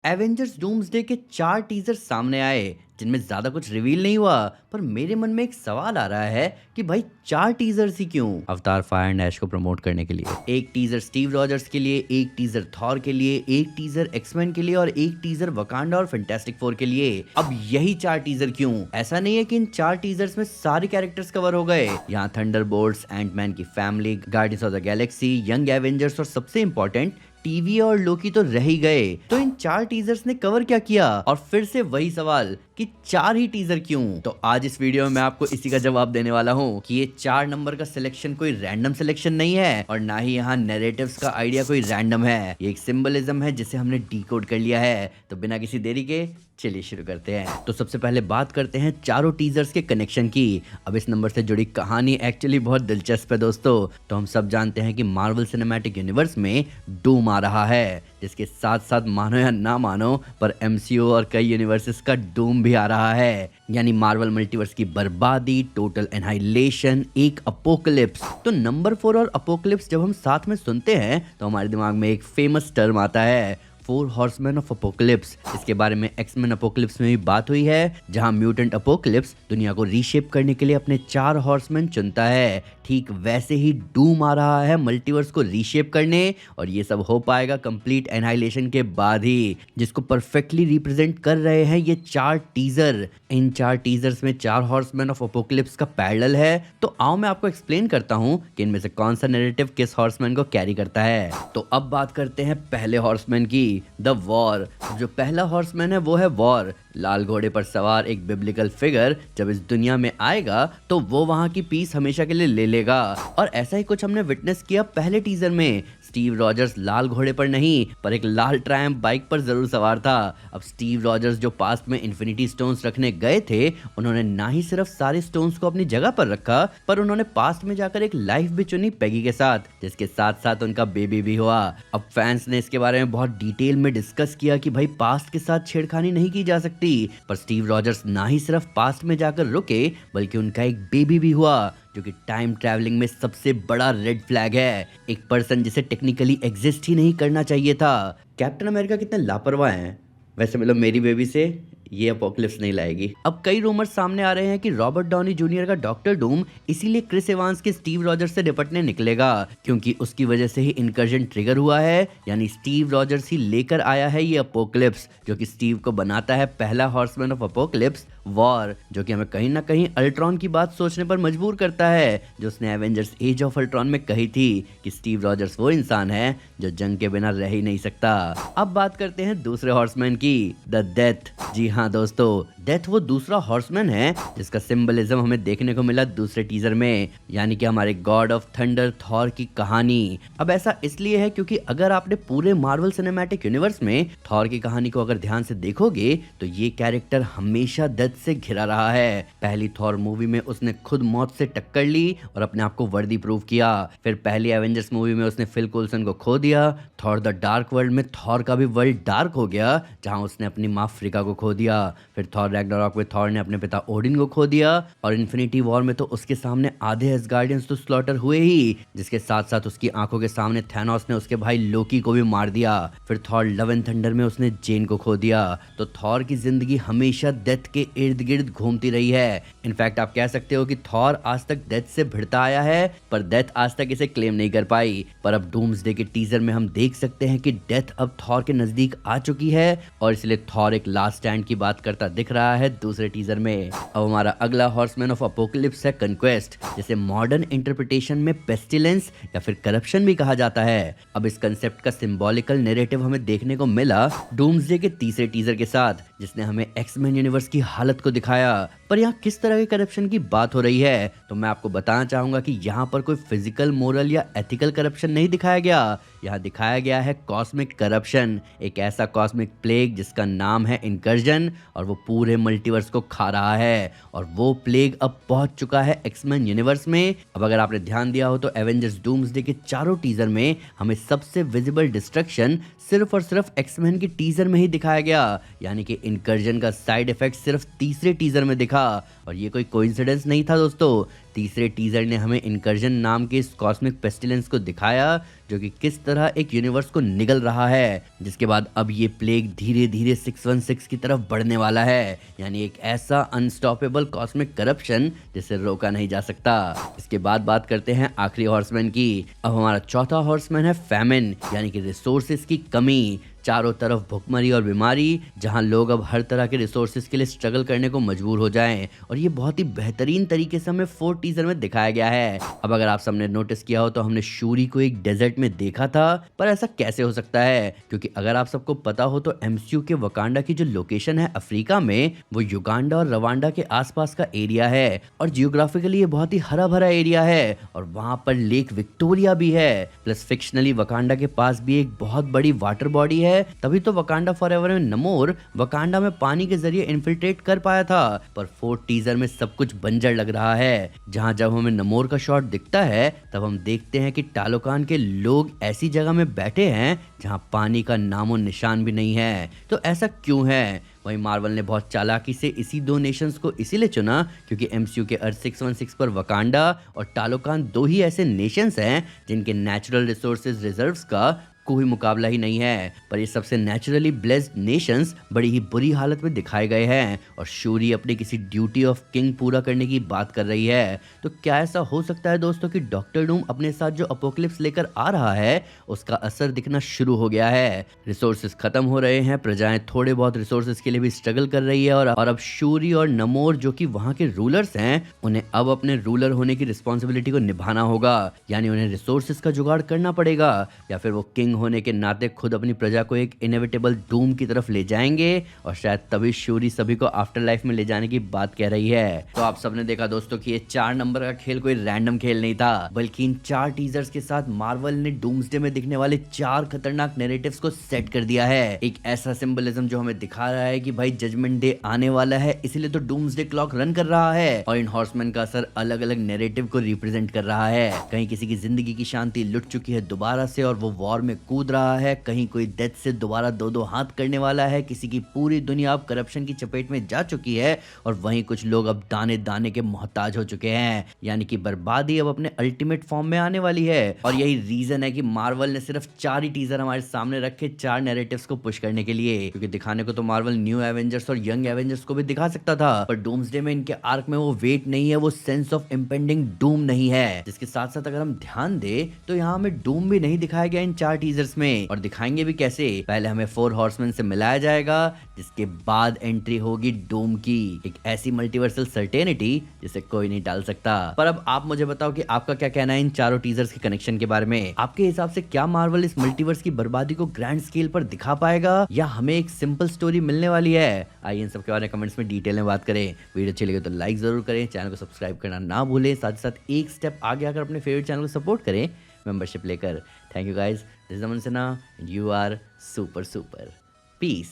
Avengers doomsday के 4 teaser सामने आए जिनमें ज्यादा कुछ रिवील नहीं हुआ। पर मेरे मन में एक सवाल आ रहा है कि भाई 4 टीजर्स ही क्यों? अवतार फायर एंड ऐश को प्रमोट करने के लिए एक टीजर स्टीव रॉजर्स के लिए, एक टीजर थॉर के लिए, एक टीजर एक्समैन के लिए और एक टीजर वकांडा और फैंटास्टिक फोर के लिए। अब यही 4 टीजर क्यों? ऐसा नहीं है कि इन 4 टीजर्स में सारे कैरेक्टर्स कवर हो गए। यहाँ थंडरबोल्ट्स, एंटमैन की family, guardians of the Galaxy, young Avengers और सबसे इंपॉर्टेंट टीवी और लोकी तो रह ही गए। तो इन 4 टीजर्स ने कवर क्या किया? और फिर से वही सवाल कि 4 ही टीजर क्यों? तो आज इस वीडियो में मैं आपको इसी का जवाब देने वाला हूँ कि ये 4 नंबर का सिलेक्शन कोई रैंडम सिलेक्शन नहीं है और ना ही यहाँ नैरेटिव्स का आइडिया कोई रैंडम है। ये एक सिंबलिज्म है जिसे हमने डिकोड कर लिया है। तो बिना किसी देरी के चलिए शुरू करते हैं। तो सबसे पहले बात करते हैं चारों टीजर्स के कनेक्शन की। अब इस नंबर से जुड़ी कहानी एक्चुअली बहुत दिलचस्प है दोस्तों। तो हम सब जानते हैं कि मार्वल सिनेमैटिक यूनिवर्स में डूम आ रहा है, जिसके साथ साथ मानो या ना मानो पर एमसीयू और कई यूनिवर्सेस का डूम भी आ रहा है। यानी मार्वल मल्टीवर्स की बर्बादी, टोटल एनहाइलेशन, एक अपोकलिप्स। तो नंबर 4 और अपोकलिप्स जब हम साथ में सुनते हैं तो हमारे दिमाग में एक फेमस टर्म आता है, 4 हॉर्समैन ऑफ अपोकलिप्स। इसके बारे में एक्समैन अपोकलिप्स में भी बात हुई है, जहां म्यूटेंट अपोकलिप्स दुनिया को रीशेप करने के लिए अपने 4 हॉर्समैन चुनता है। ठीक वैसे ही डूम आ रहा है मल्टीवर्स को रीशेप करने, और ये सब हो पाएगा कंप्लीट एनहाइलेशन के बाद ही, जिसको परफेक्टली रिप्रेजेंट कर रहे हैं ये 4 टीजर। इन 4 टीजर्स में 4 हॉर्समैन ऑफ अपोकलिप्स का पैरेलल है। तो आओ मैं आपको एक्सप्लेन करता हूं कि इनमें से कौन सा नैरेटिव किस हॉर्समैन को कैरी करता है। तो अब बात करते हैं पहले हॉर्समैन की, द वॉर। जो पहला हॉर्समैन है वो है वॉर। लाल घोड़े पर सवार एक बिब्लिकल फिगर जब इस दुनिया में आएगा तो वो वहां की पीस हमेशा के लिए ले लेगा। और ऐसा ही कुछ हमने विटनेस किया पहले टीजर में। स्टीव रॉजर्स लाल घोड़े पर नहीं पर एक लाल ट्रायम्फ बाइक पर जरूर सवार था। अब स्टीव रॉजर्स जो पास्ट में इन्फिनिटी स्टोन्स रखने गए थे, उन्होंने ना ही सिर्फ सारे स्टोन्स को अपनी जगह पर रखा, पर उन्होंने पास्ट में जाकर एक लाइफ भी चुनी पेगी के साथ, जिसके साथ साथ उनका बेबी भी हुआ। अब फैंस ने इसके बारे में बहुत डिटेल में डिस्कस किया कि भाई पास्ट के साथ छेड़खानी नहीं की जा सकती, पर स्टीव रॉजर्स ना ही सिर्फ पास्ट में जाकर रुके बल्कि उनका एक बेबी भी हुआ, जो कि टाइम ट्रैवलिंग में सबसे बड़ा रेड फ्लैग है। एक पर्सन जिसे टेक्निकली एग्जिस्ट ही नहीं करना चाहिए था। कैप्टन अमेरिका कितने लापरवाह हैं। वैसे मतलब मेरी बेबी से ये अपोकलिप्स नहीं लाएगी। अब कई रूमर्स सामने आ रहे हैं कि रॉबर्ट डॉनी जूनियर का डॉक्टर डूम इसीलिए क्रिस एवांस के स्टीव रॉजर्स से निपटने निकलेगा, क्योंकि उसकी वजह से ही इनकर्जन ट्रिगर हुआ है। यानी स्टीव रॉजर्स ही लेकर आया है ये अपोकलिप्स, जो कि स्टीव को बनाता है पहला हॉर्समैन ऑफ अपोकलिप्स, वॉर, जो कि हमें कहीं ना कहीं अल्ट्रॉन की बात सोचने पर मजबूर करता है, जो उसने एवेंजर्स एज ऑफ अल्ट्रॉन में कही थी कि स्टीव रॉजर्स वो इंसान है जो जंग के बिना रह ही नहीं सकता। अब बात करते हैं दूसरे हॉर्समैन की, द डेथ। जी हाँ दोस्तों, डेथ वो दूसरा हॉर्समैन है जिसका सिंबलिज्म हमें देखने को मिला दूसरे टीजर में, यानी कि हमारे गॉड ऑफ थंडर थॉर की कहानी। अब ऐसा इसलिए है क्योंकि अगर आपने पूरे मार्वल सिनेमैटिक यूनिवर्स में थॉर की कहानी को अगर ध्यान से देखोगे तो ये कैरेक्टर हमेशा डेथ से घिरा रहा है। पहली थॉर मूवी में उसने खुद मौत से टक्कर ली और अपने आप को वर्दी प्रूव किया। फिर पहली एवेंजर्स मूवी में उसने फिल कोल्सन को खो दिया। थॉर द डार्क वर्ल्ड में थॉर का भी वर्ल्ड डार्क हो गया, जहां उसने अपनी माँ फ्रिका को खो दिया। फिर थॉर रैग्नारॉक में थॉर ने अपने पिता ओडिन को खो दिया, और इन्फिनिटी वॉर में तो उसके सामने आधे एसगार्डियंस तो स्लॉटर हुए ही, जिसके साथ साथ उसकी आंखों के सामने थैनोस ने उसके भाई लोकी को भी मार दिया। फिर थॉर लव एंड थंडर में उसने जेन को खो दिया। तो थॉर की जिंदगी हमेशा डेथ के इर्द गिर्द घूमती रही है। इनफैक्ट आप कह सकते हो कि थॉर आज तक डेथ से भिड़ता आया है, पर डेथ आज तक इसे क्लेम नहीं कर पाई। पर अब डूम्सडे के टीजर में हम देख सकते हैं कि डेथ अब थॉर के नजदीक आ चुकी है, और इसलिए थॉर एक लास्ट स्टैंड की बात करता दिख रहा है दूसरे टीजर में। अब हमारा अगला हॉर्समैन ऑफ अपोकलिप्स है कन्क्वेस्ट, जिसे मॉडर्न इंटरप्रिटेशन में पेस्टिलेंस या फिर करप्शन भी कहा जाता है। अब इस कंसेप्ट का सिंबॉलिकल नैरेटिव हमें देखने को मिला डूम्सडे के तीसरे टीजर के साथ, जिसने हमें एक्समैन यूनिवर्स की हालत को दिखाया। पर यहाँ किस तरह के करप्शन की बात हो रही है, तो मैं आपको बताना चाहूंगा कि यहाँ पर कोई फिजिकल, मोरल या एथिकल करप्शन नहीं दिखाया गया। यहाँ दिखाया गया है कॉस्मिक करप्शन, एक ऐसा कॉस्मिक प्लेग जिसका नाम है इनकर्जन, और वो पूरे मल्टीवर्स को खा रहा है। और वो प्लेग अब पहुंच चुका है एक्समैन यूनिवर्स में। अब अगर आपने ध्यान दिया हो तो एवेंजर्स डूम्सडे के चारों टीजर में हमें सबसे विजिबल डिस्ट्रक्शन सिर्फ और सिर्फ एक्समैन के टीजर में ही दिखाया गया, यानी कि इनकर्जन का साइड इफेक्ट सिर्फ तीसरे टीजर में दिखा। और ये कोई कोइंसिडेंस नहीं था दोस्तों, तीसरे टीजर ने हमें इनकर्जन नाम के इस कॉस्मिक पेस्टिलेंस को दिखाया जो कि किस तरह एक यूनिवर्स को निगल रहा है, जिसके बाद अब ये प्लेग धीरे धीरे 616 की तरफ बढ़ने वाला है, यानी एक ऐसा अनस्टॉपेबल कॉस्मिक करप्शन जिसे रोका नहीं जा सकता। इसके बाद बात करते हैं आखिरी हॉर्समैन की। अब हमारा चौथा हॉर्समैन है फैमिन, यानी कि रिसोर्सेज की कमी। चारों तरफ भुखमरी और बीमारी, जहां लोग अब हर तरह के रिसोर्सेज के लिए स्ट्रगल करने को मजबूर हो जाएं, और ये बहुत ही बेहतरीन तरीके से हमें 4 टीजर में दिखाया गया है। अब अगर आप सबने नोटिस किया हो तो हमने शूरी को एक डेजर्ट में देखा था, पर ऐसा कैसे हो सकता है? क्योंकि अगर आप सबको पता हो तो एमसीयू के वकांडा की जो लोकेशन है अफ्रीका में, वो युगांडा और रवांडा के आसपास का एरिया है, और जियोग्राफिकली ये बहुत ही हरा भरा एरिया है, और वहां पर लेक विक्टोरिया भी है। प्लस फिक्शनली वकांडा के पास भी एक बहुत बड़ी वाटर बॉडी है, तभी तो वकांडा फॉरएवर में नमोर वकांडा में पानी के जरिए इन्फिल्ट्रेट कर पाया था। पर 4 टीजर में सब कुछ बंजर लग रहा है, जहां जब हमें नमोर का शॉट दिखता है तब हम देखते हैं कि टालोकान के लोग ऐसी जगह में बैठे हैं जहां पानी का नामो निशान भी नहीं है। तो ऐसा क्यों है? वहीं मार्वल ने बहुत चालाकी से इसी 2 नेशंस को इसीलिए चुना क्योंकि एमसीयू के अर्थ 616 पर वकांडा और टालोकान 2 ही ऐसे नेशंस हैं जिनके नेचुरल रिसोर्सेज रिजर्व्स का कोई मुकाबला ही नहीं है। पर ये सबसे नेचुरली ब्लेस्ड नेशंस बड़ी ही बुरी हालत में दिखाए गए हैं, और शूरी अपनी किसी ड्यूटी ऑफ किंग पूरा करने की बात कर रही है। तो क्या ऐसा हो सकता है दोस्तों कि डॉक्टर डूम अपने साथ जो अपोकलिप्स लेकर आ रहा है उसका असर दिखना शुरू हो गया है? रिसोर्सेज खत्म हो रहे हैं, प्रजाएं थोड़े बहुत रिसोर्सेज के लिए भी स्ट्रगल कर रही है, और अब शूरी और नमोर जो कि वहां के रूलर्स हैं, उन्हें अब अपने रूलर होने की रिस्पॉन्सिबिलिटी को निभाना होगा, यानी उन्हें रिसोर्सेज का जुगाड़ करना पड़ेगा, या फिर वो किंग होने के नाते खुद अपनी प्रजा को एक इनएविटेबल डूम की तरफ ले जाएंगे, और शायद तभी शूरी सभी को आफ्टर लाइफ में ले जाने की बात कह रही है। तो आप सबने देखा दोस्तों कि ये 4 नंबर का खेल कोई रैंडम खेल नहीं था, बल्कि इन 4 टीजर्स के साथ मार्वल ने डूम्सडे में दिखने वाले 4 खतरनाक नैरेटिव्स को सेट कर दिया है। एक ऐसा सिंबलिज्म जो हमें दिखा रहा है कि भाई जजमेंट डे आने वाला है, इसीलिए तो डूम्सडे क्लॉक रन कर रहा है, और इन हॉर्समैन का असर अलग अलग नैरेटिव को रिप्रेजेंट कर रहा है। कहीं किसी की जिंदगी की शांति लुट चुकी है दोबारा से और वो वॉर में कूद रहा है, कहीं कोई डेथ से दोबारा 2-2 हाथ करने वाला है, किसी की पूरी दुनिया अब करप्शन की चपेट में जा चुकी है, और वहीं कुछ लोग अब दाने दाने के मोहताज हो चुके हैं, यानी कि बर्बादी अब अपने अल्टीमेट फॉर्म में आने वाली है। और यही रीजन है कि मार्वल ने सिर्फ 4 ही टीजर हमारे सामने रखे 4 नैरेटिव्स को पुश करने के लिए, क्योंकि दिखाने को तो मार्वल न्यू एवेंजर्स और यंग एवेंजर्स को भी दिखा सकता था, पर डूम्सडे में इनके आर्क में वो वेट नहीं है, वो सेंस ऑफ इम्पेंडिंग डूम नहीं है। जिसके साथ साथ अगर हम ध्यान दे तो यहाँ हमें डूम भी नहीं दिखाया गया इन 4 टीजर्स में, और दिखाएंगे भी कैसे? पहले हमें 4 हॉर्समैन से मिलाया जाएगा, जिसके बाद एंट्री होगी डूम की, एक ऐसी मल्टीवर्सल सर्टेनिटी जिसे कोई नहीं टाल सकता। पर अब आप मुझे बताओ कि आपका क्या कहना है इन चारों टीजर्स के कनेक्शन के बारे में? आपके हिसाब से क्या मार्वल इस मल्टीवर्स की बर्बादी को ग्रैंड स्केल पर दिखा पाएगा, या हमें एक सिंपल स्टोरी मिलने वाली है? आइए इन सब के बारे में कमेंट्स में डिटेल में बात करें। वीडियो अच्छी लगे तो लाइक जरूर करें, चैनल को सब्सक्राइब करना ना भूलें, साथ ही साथ एक स्टेप आगे आकर अपने फेवरेट चैनल को सपोर्ट करें मेंबरशिप लेकर। Thank you guys, this is Aman Sinha and you are super super. Piece.